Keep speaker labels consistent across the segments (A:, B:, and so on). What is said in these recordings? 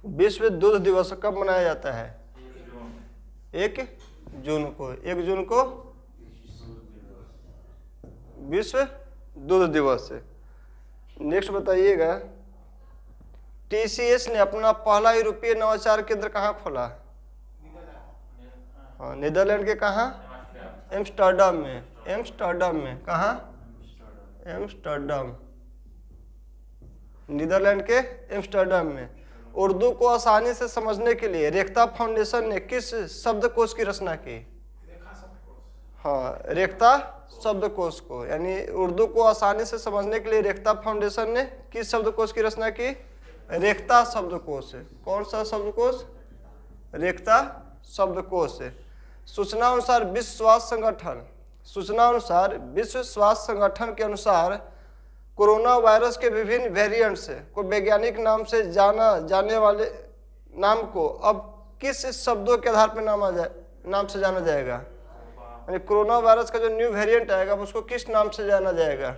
A: विश्व दूध दिवस कब मनाया जाता है? 1 जून को। 1 जून को विश्व दूध दिवस है। नेक्स्ट बताइएगा, TCS ने अपना पहला यूरोपीय नवाचार केंद्र कहाँ खोला? हाँ, नीदरलैंड के कहाँ? एम्स्टर्डम में। एम्स्टर्डम में कहाँ? एम्स्टर्डम, नीदरलैंड के एम्स्टर्डम में। उर्दू को आसानी से समझने के लिए रेख्ता फाउंडेशन ने किस शब्दकोश की रचना की? हाँ, रेख्ता शब्दकोश को, यानी उर्दू को आसानी से समझने के लिए रेख्ता फाउंडेशन ने किस शब्दकोश की रचना की? रेख्ता शब्दकोश है। कौन सा शब्दकोश? रेख्ता शब्दकोश है। सूचना अनुसार विश्व स्वास्थ्य संगठन के अनुसार कोरोना वायरस के विभिन्न वेरिएंट्स को वैज्ञानिक नाम से जाने वाले नाम को अब किस शब्दों के आधार पर नाम से जाना जाएगा? यानी कोरोना वायरस का जो न्यू वेरिएंट आएगा उसको किस नाम से जाना जाएगा?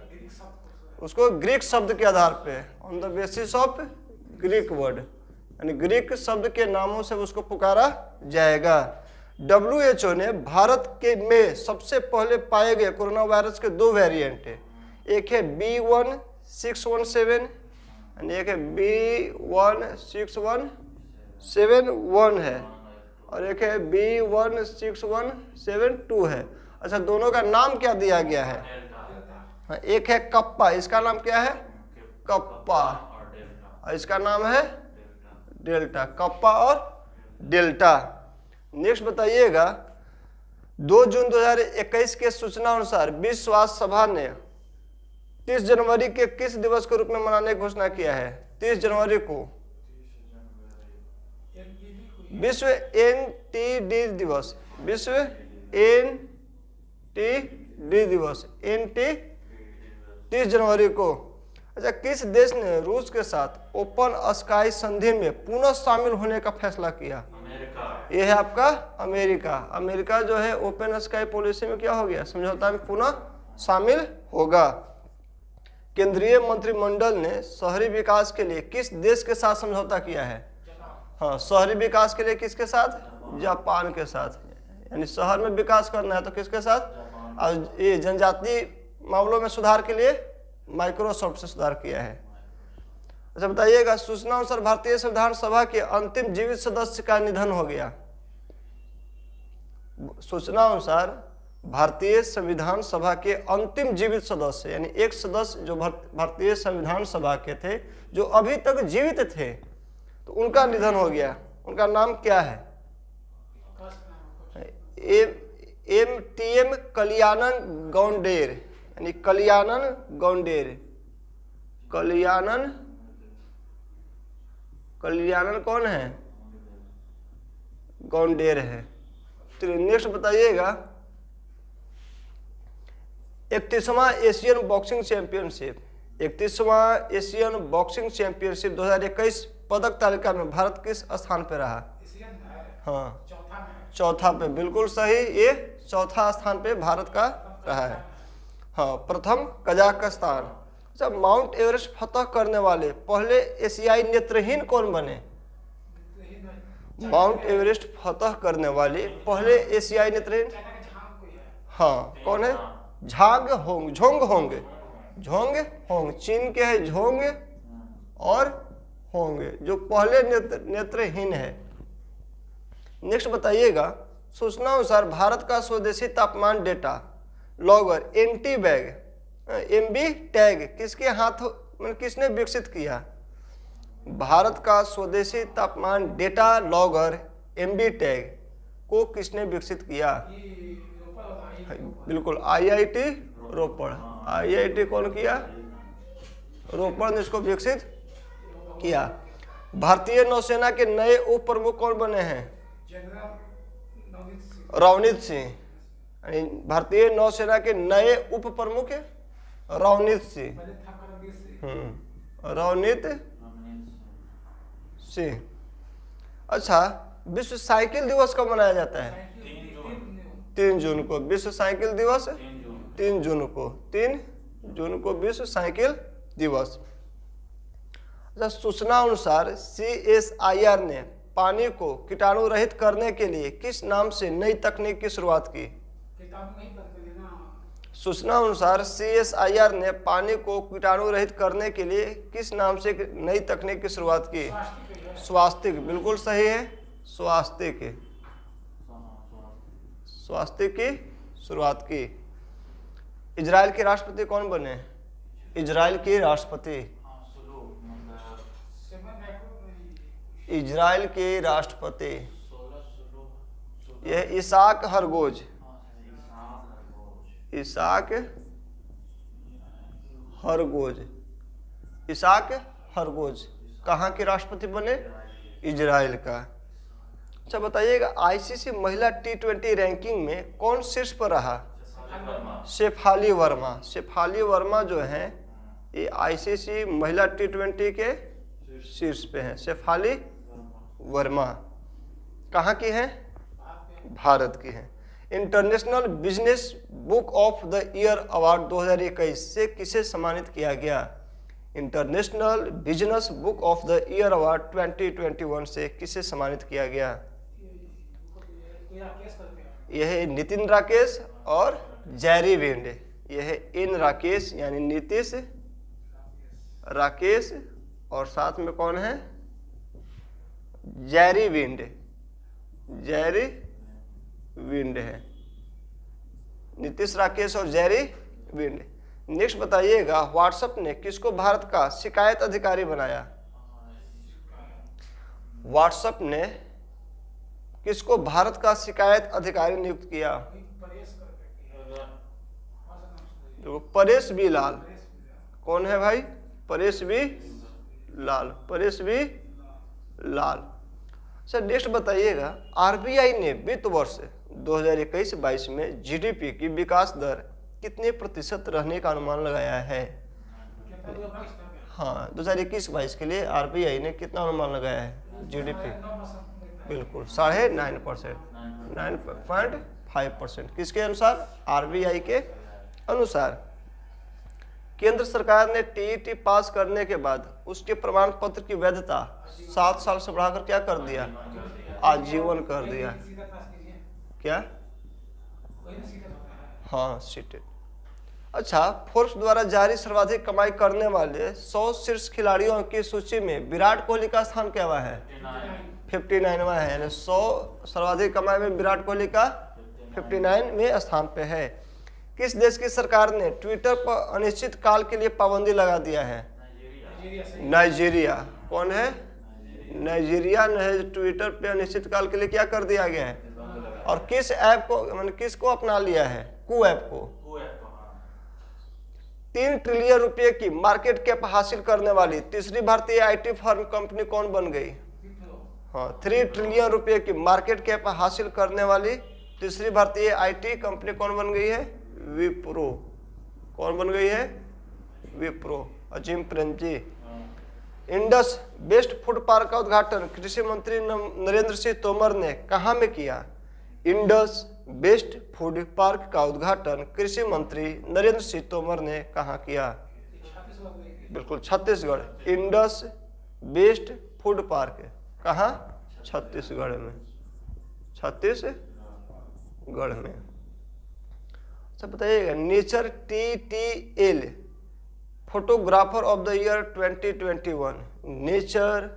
A: उसको ग्रीक शब्द के आधार पे, on the basis of Greek word, यानी ग्रीक शब्द के नामों से उसको पुकारा जाएगा। WHO ने भारत के में सबसे पहले पाए गए कोरोना वायरस के 2 वेरिएंट है। एक है B1617 और एक है B16171 है, और एक है B16172 है। अच्छा, दोनों का नाम क्या दिया गया है? हाँ, एक है कप्पा, इसका नाम क्या है? कप्पा, और इसका नाम है डेल्टा। कप्पा और डेल्टा। नेक्स्ट बताइएगा, 2 जून 2021 के सूचना अनुसार विश्व स्वास्थ्य संगठन ने 30 जनवरी के किस दिवस के रूप में मनाने की घोषणा किया है? 30 जनवरी को विश्व NTD दिवस, विश्व NTD दिवस, NT 30 जनवरी को। अच्छा, किस देश ने रूस के साथ ओपन स्काई संधि में पुनः शामिल होने का फैसला किया? यह है आपका अमेरिका। अमेरिका जो है ओपन स्काई पॉलिसी में क्या हो गया? समझौता में पुनः शामिल होगा। केंद्रीय मंत्रिमंडल ने शहरी विकास के लिए किस देश के साथ समझौता किया है? हाँ, शहरी विकास के लिए किसके साथ? जापान के साथ। यानी शहर में विकास करना है तो किसके साथ? और ये जनजातीय मामलों में सुधार के लिए माइक्रोसॉफ्ट से सुधार किया है। अच्छा बताइएगा, सूचना अनुसार भारतीय संविधान सभा के अंतिम जीवित सदस्य का निधन हो गया। सूचना अनुसार भारतीय संविधान सभा के अंतिम जीवित सदस्य, यानी एक सदस्य जो भारतीय संविधान सभा के थे जो अभी तक जीवित थे, तो उनका निधन हो गया। उनका नाम क्या है? MTM कल्याणन गौंडेर, यानी कल्याणन गौंडेर। कल्याणन कौन है? गौंडेर है। तो नेक्स्ट बताइएगा, 31वां एशियन बॉक्सिंग चैंपियनशिप, 31वां एशियन बॉक्सिंग चैंपियनशिप 2021 पदक तालिका में भारत किस स्थान पे रहा? हाँ, चौथा पे, बिल्कुल सही, ये चौथा स्थान पे भारत का रहा है। हाँ, प्रथम कजाकिस्तान। अच्छा, माउंट एवरेस्ट फतह करने वाले पहले एशियाई नेत्रहीन कौन बने? माउंट एवरेस्ट फतह करने वाले पहले एशियाई नेत्रहीन, हाँ, कौन है? Zhang Hong, Zhong Hong, Zhong Hong, चीन के है झोंग और होंग, जो पहले नेत्रहीन है। नेक्स्ट बताइएगा, सूचना अनुसार भारत का स्वदेशी तापमान डेटा लॉगर MB टैग किसके हाथों, मतलब किसने विकसित किया? भारत का स्वदेशी तापमान डेटा लॉगर MB टैग को किसने विकसित किया? बिल्कुल, IIT रोपड़। IIT कौन किया? रोपड़ ने इसको विकसित किया। भारतीय नौसेना के नए उप प्रमुख कौन बने हैं? रवनीत सिंह। भारतीय नौसेना के नए उप प्रमुख रवनीत सिंह। रवनीत सिंह। अच्छा, विश्व साइकिल दिवस कब मनाया जाता है? 3 जून को। विश्व साइकिल दिवस 3 जून को। 3 जून को विश्व साइकिल दिवस। अच्छा, सूचना अनुसार CSIR ने पानी को कीटाणु रहित करने के लिए किस नाम से नई तकनीक की शुरुआत की? सूचना अनुसार CSIR ने पानी को कीटाणु रहित करने के लिए किस नाम से नई तकनीक की शुरुआत की? स्वास्तिक, बिल्कुल सही है, स्वास्तिक की शुरुआत की। इजराइल के राष्ट्रपति कौन बने? इजराइल के राष्ट्रपति, इजराइल के राष्ट्रपति यह इसाक हरगोज, इसाक हरगोज कहाँ के राष्ट्रपति बने? इजराइल का। अच्छा बताइएगा, ICC महिला T20 रैंकिंग में कौन शीर्ष पर रहा? शेफाली वर्मा जो हैं ये ICC महिला T20 के शीर्ष पे हैं। शेफाली वर्मा कहाँ की हैं? भारत की हैं। International business book of the year award 2021 से किसे सम्मानित किया गया? International business book of the year award 2021 से किसे सम्मानित किया गया? यह नितिन राकेश और जेरी विंड। यह इन राकेश यानी नीतीश राकेश और साथ में कौन है? जेरी विंड है। नीतीश राकेश और जेरी विंड। नेक्स्ट बताइएगा, व्हाट्सएप ने किसको भारत का शिकायत अधिकारी बनाया? व्हाट्सएप ने किसको भारत का शिकायत अधिकारी नियुक्त किया? परेश बी लाल। कौन है भाई? परेश बी लाल। सर नेक्स्ट बताइएगा, RBI ने वित्त वर्ष 2021-22 में GDP की विकास दर कितने प्रतिशत रहने का अनुमान लगाया है? हाँ, 2021-22 के लिए RBI ने कितना अनुमान लगाया है? GDP बिल्कुल 9.5%, 9.5%। किसके अनुसार? RBI के अनुसार। केंद्र सरकार ने TET पास करने के बाद उसके प्रमाण पत्र की वैधता 7 साल से बढ़ाकर क्या कर दिया? आजीवन कर दिया। क्या? हाँ, सीटेड। अच्छा, फोर्ब्स द्वारा जारी सर्वाधिक कमाई करने वाले 100 शीर्ष खिलाड़ियों की सूची में विराट कोहली का स्थान क्या हुआ है? 59वां है। यानी 100 सर्वाधिक कमाई में विराट कोहली का 59वें स्थान पे है। किस देश की सरकार ने ट्विटर पर अनिश्चित काल के लिए पाबंदी लगा दिया है? नाइजीरिया। कौन है? नाइजीरिया ने ट्विटर पे अनिश्चित काल के लिए क्या कर दिया गया है? और किस ऐप को, मतलब किसको अपना लिया है? कू ऐप को। 3 ट्रिलियन रुपए की मार्केट कैप हासिल करने वाली तीसरी भारतीय IT फर्म कंपनी कौन बन गई? हाँ, 3 ट्रिलियन रुपए की मार्केट कैप हासिल करने वाली तीसरी भारतीय IT कंपनी कौन बन गई है? विप्रो। कौन बन गई है? Wipro. Azim Premji. Indus best food park का उद्घाटन कृषि मंत्री नरेंद्र सिंह तोमर ने कहाँ में किया? इंडस बेस्ट फूड पार्क का उद्घाटन कृषि मंत्री नरेंद्र सिंह तोमर ने कहाँ किया? बिल्कुल Chhattisgarh. Indus best food park कहाँ? छत्तीसगढ़ में। छत्तीसगढ़ में। अच्छा बताइएगा, nature TTL photographer of the year 2021, nature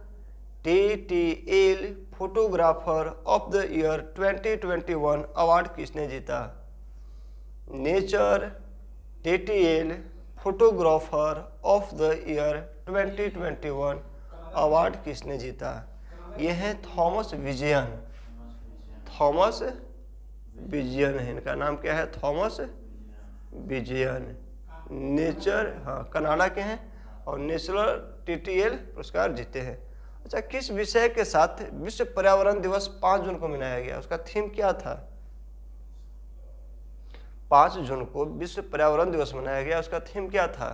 A: TTL photographer of the year 2021 award किसने जीता? Nature TTL photographer of the year 2021 award किसने जीता? यह है थॉमस विजयन है। इनका नाम क्या है? थॉमस विजयन। नेचर, हाँ, कनाडा के हैं और नेचुरल TTL पुरस्कार जीते हैं। अच्छा, किस विषय के साथ विश्व पर्यावरण दिवस 5 जून को मनाया गया? उसका थीम क्या था? 5 जून को विश्व पर्यावरण दिवस मनाया गया, उसका थीम क्या था?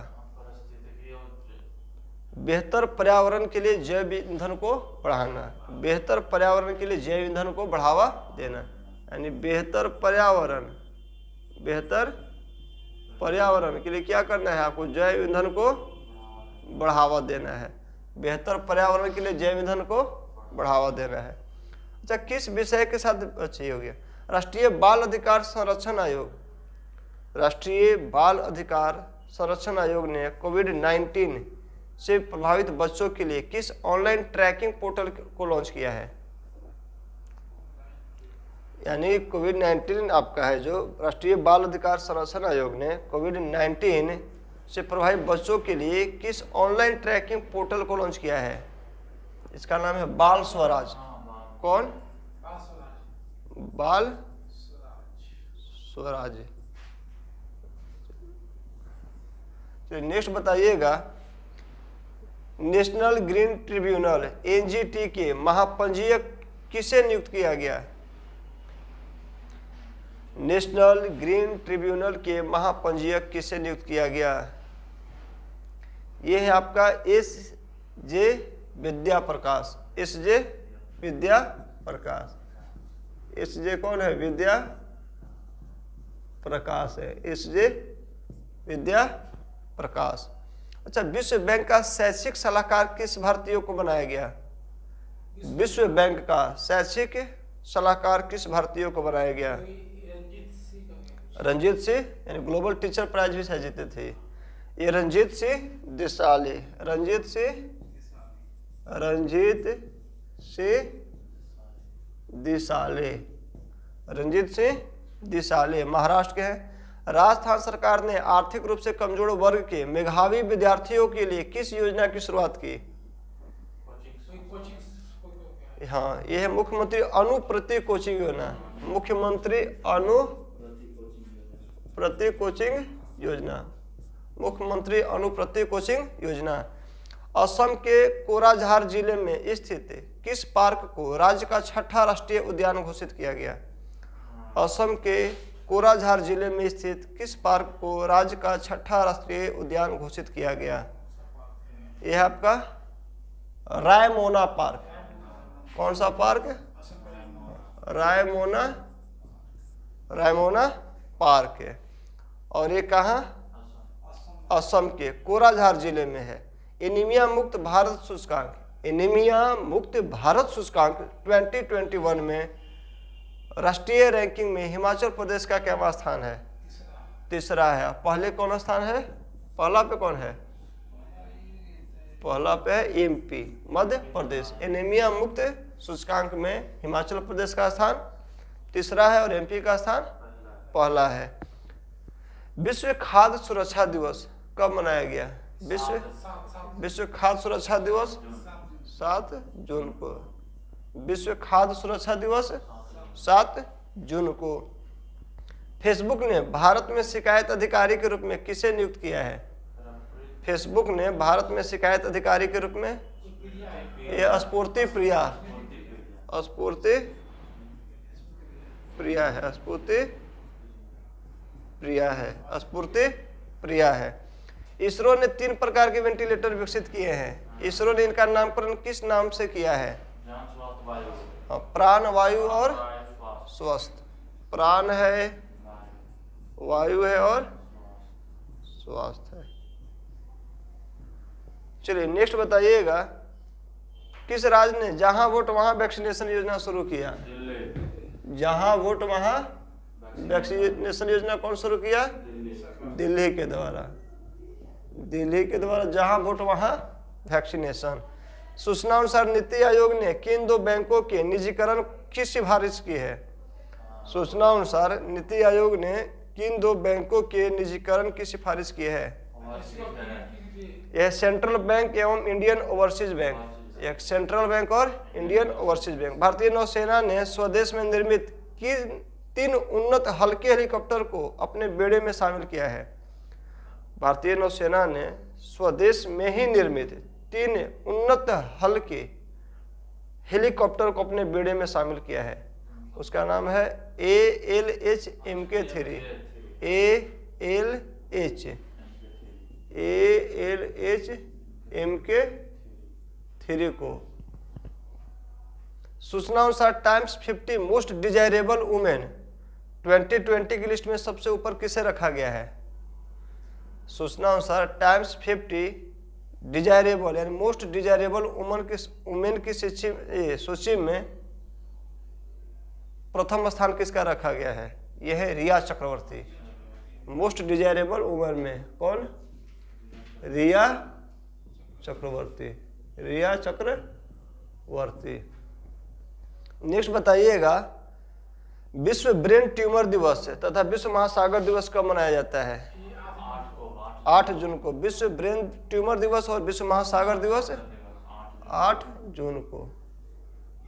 A: बेहतर पर्यावरण के लिए जैव ईंधन को बढ़ाना। बेहतर पर्यावरण के लिए जैव ईंधन को बढ़ावा देना, यानी बेहतर पर्यावरण के लिए क्या करना है? आपको जैव ईंधन को बढ़ावा देना है। बेहतर पर्यावरण के लिए जैव ईंधन को बढ़ावा देना है। अच्छा, किस विषय के साथ अच्छी हो गया? राष्ट्रीय बाल अधिकार संरक्षण आयोग। राष्ट्रीय बाल अधिकार संरक्षण आयोग ने कोविड-19 से प्रभावित बच्चों के लिए किस ऑनलाइन ट्रैकिंग पोर्टल को लॉन्च किया है? यानी कोविड-19 आपका है जो राष्ट्रीय बाल अधिकार संरक्षण आयोग ने कोविड-19 से प्रभावित बच्चों के लिए किस ऑनलाइन ट्रैकिंग पोर्टल को लॉन्च किया है? इसका नाम है बाल स्वराज। कौन? बाल स्वराज। तो नेक्स्ट बताइएगा, नेशनल ग्रीन ट्रिब्यूनल एनजीटी के महापंजीयक किसे नियुक्त किया गया? नेशनल ग्रीन ट्रिब्यूनल के महापंजीयक किसे नियुक्त किया गया? यह है आपका एस जे विद्या प्रकाश। एस जे विद्या प्रकाश। एस जे कौन है? विद्या प्रकाश है। एस जे विद्या प्रकाश। अच्छा, विश्व बैंक का शैक्षिक सलाहकार किस भारतीय को बनाया गया? विश्व बैंक का शैक्षिक सलाहकार किस भारतीय को बनाया गया? रंजीत सिंह, यानी ग्लोबल टीचर प्राइज भी जीते थे ये। रंजीत सिंह दिसाले। रंजीत सिंह दिसाले। रंजीत सिंह दिसाले महाराष्ट्र के हैं। राजस्थान सरकार ने आर्थिक रूप से कमजोर वर्ग के मेधावी विद्यार्थियों के लिए किस योजना की शुरुआत की? हाँ, यह है मुख्यमंत्री अनुप्रति कोचिंग योजना। मुख्यमंत्री अनुप्रति कोचिंग योजना। मुख्यमंत्री अनुप्रति कोचिंग योजना। असम के कोराझार जिले में स्थित किस पार्क को राज्य का 6ठा राष्ट्रीय उद्यान घोषित किया गया? असम के कोराझार जिले में स्थित किस पार्क को राज्य का 6ठा राष्ट्रीय उद्यान घोषित किया गया? यह आपका रायमोना पार्क। कौन सा पार्क? रायमोना पार्क है। और ये कहाँ? असम के कोराझार जिले में है। एनीमिया मुक्त भारत सूचकांक। एनीमिया मुक्त भारत सूचकांक 2021 में राष्ट्रीय रैंकिंग में हिमाचल प्रदेश का क्या स्थान है? तीसरा है। पहले कौन स्थान है? पहला पे कौन है? पहला पे है एमपी, मध्य प्रदेश। एनीमिया मुक्त सूचकांक में हिमाचल प्रदेश का स्थान तीसरा है और एमपी का स्थान पहला है। विश्व खाद्य सुरक्षा दिवस कब मनाया गया? विश्व खाद्य सुरक्षा दिवस 7 जून को। विश्व खाद्य सुरक्षा दिवस 7 जून को। फेसबुक ने भारत में शिकायत अधिकारी के रूप में किसे नियुक्त किया है? फेसबुक ने भारत में शिकायत अधिकारी के रूप में ये स्फूर्ति प्रिया है। इसरो ने 3 प्रकार के वेंटिलेटर विकसित किए हैं। इसरो ने इनका नामकरण किस नाम से किया है? प्राण, वायु और स्वस्थ। प्राण है, वायु है और स्वास्थ्य है। चलिए नेक्स्ट बताइएगा, किस राज्य ने जहां वोट वहां वैक्सीनेशन योजना शुरू किया? जहां वोट वहां वैक्सीनेशन योजना कौन शुरू किया? दिल्ली के द्वारा। दिल्ली के द्वारा जहां वोट वहां वैक्सीनेशन। सूचना अनुसार नीति आयोग ने किन 2 बैंकों के निजीकरण की सिफारिश की है? सूचना अनुसार नीति आयोग ने किन 2 बैंकों के निजीकरण की सिफारिश की है? यह सेंट्रल बैंक एवं इंडियन ओवरसीज बैंक। एक सेंट्रल बैंक और इंडियन ओवरसीज बैंक। भारतीय नौसेना ने स्वदेश में निर्मित किन 3 उन्नत हल्के हेलीकॉप्टर को अपने बेड़े में शामिल किया है? भारतीय नौसेना ने स्वदेश में ही निर्मित 3 उन्नत हल्के हेलीकॉप्टर को अपने बेड़े में शामिल किया है। उसका नाम है ALH MK3। ALH MK3 को। सूचना अनुसार टाइम्स 50 मोस्ट डिजायरेबल वुमेन 2020 की लिस्ट में सबसे ऊपर किसे रखा गया है? सूचना अनुसार टाइम्स 50 डिजायरेबल यानी मोस्ट डिजायरेबल वुमेन की सूची में प्रथम स्थान किसका रखा गया है? यह है रिया चक्रवर्ती। मोस्ट डिजायरेबल वुमेन में कौन? रिया चक्रवर्ती। रिया चक्रवर्ती। नेक्स्ट बताइएगा, विश्व ब्रेन ट्यूमर दिवस तथा विश्व महासागर दिवस कब मनाया जाता है? 8 जून को। विश्व ब्रेन ट्यूमर दिवस और विश्व महासागर दिवस 8 जून को।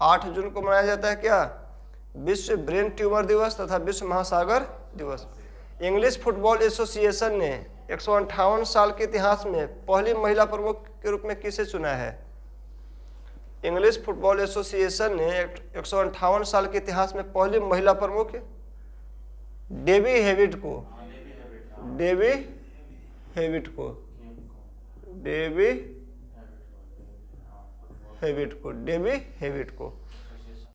A: 8 जून को मनाया जाता है क्या? विश्व ब्रेन ट्यूमर दिवस तथा विश्व महासागर दिवस। इंग्लिश फुटबॉल एसोसिएशन ने 158 साल के इतिहास में पहली महिला प्रमुख के रूप में किसे चुना है? इंग्लिश फुटबॉल एसोसिएशन ने 158 साल के इतिहास में पहली महिला प्रमुख डेबी हेविट को। डेबी हेविट को। डेबी हेविट को। डेबी हेविट को